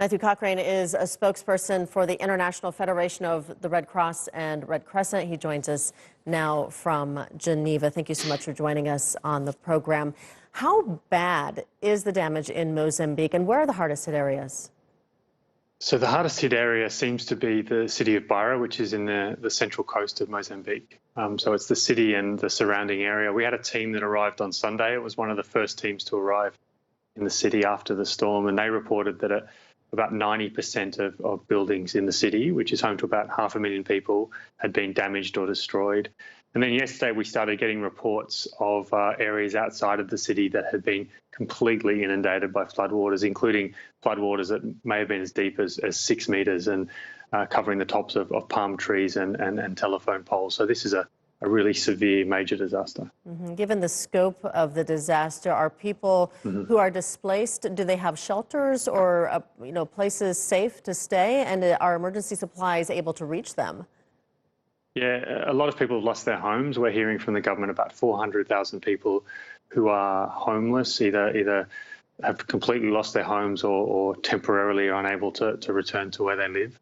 Matthew Cochrane is a spokesperson for the International Federation of the Red Cross and Red Crescent. He joins us now from Geneva. Thank you so much for joining us on the program. How bad is the damage in Mozambique, and where are the hardest hit areas? So the hardest hit area seems to be the city of Beira, which is in the central coast of Mozambique. So it's the city and the surrounding area. We had a team that arrived on Sunday. It was one of the first teams to arrive in the city after the storm, and they reported that about 90% of buildings in the city, which is home to about 500,000 people, had been damaged or destroyed. And then yesterday we started getting reports of areas outside of the city that had been completely inundated by floodwaters, including floodwaters that may have been as deep as 6 metres and covering the tops of palm trees and telephone poles. So this is a really severe major disaster. Given the scope of the disaster, are people who are displaced, do they have shelters or places safe to stay, and are emergency supplies able to reach them? Yeah, a lot of people have lost their homes. We're hearing from the government about 400,000 people who are homeless, either have completely lost their homes or temporarily are unable to return to where they live.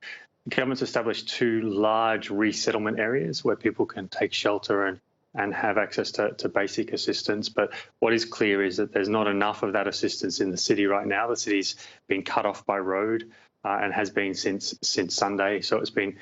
The government's established 2 large resettlement areas where people can take shelter and have access to basic assistance. But what is clear is that there's not enough of that assistance in the city right now. The city's been cut off by road and has been since Sunday. So it's been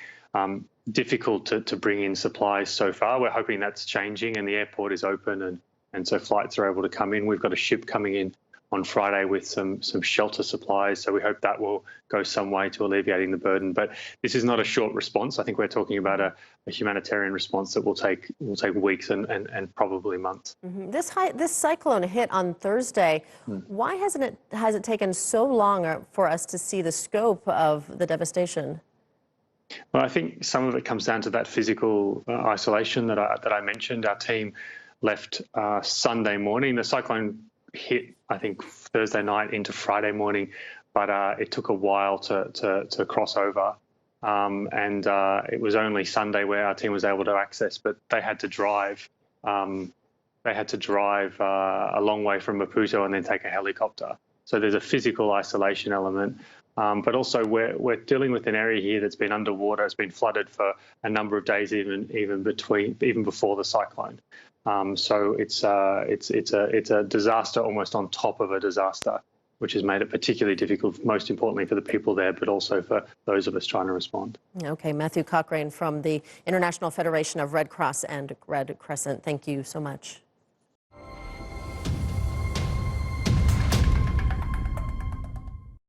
difficult to bring in supplies so far. We're hoping that's changing and the airport is open and so flights are able to come in. We've got a ship coming in on Friday with some shelter supplies, so we hope that will go some way to alleviating the burden. But this is not a short response. I think we're talking about a humanitarian response that will take weeks and probably months. This cyclone hit on Thursday. Why has it taken so long for us to see the scope of the devastation? Well, I think some of it comes down to that physical isolation that I mentioned. Our team left Sunday morning. The cyclone hit, I think, Thursday night into Friday morning, but it took a while to cross over. And it was only Sunday where our team was able to access, but they had to drive. They had to drive a long way from Maputo and then take a helicopter. So there's a physical isolation element. But also we're dealing with an area here that's been underwater. It's been flooded for a number of days, even before the cyclone. So it's a disaster almost on top of a disaster, which has made it particularly difficult, most importantly for the people there, but also for those of us trying to respond. Okay, Matthew Cochrane from the International Federation of Red Cross and Red Crescent, thank you so much.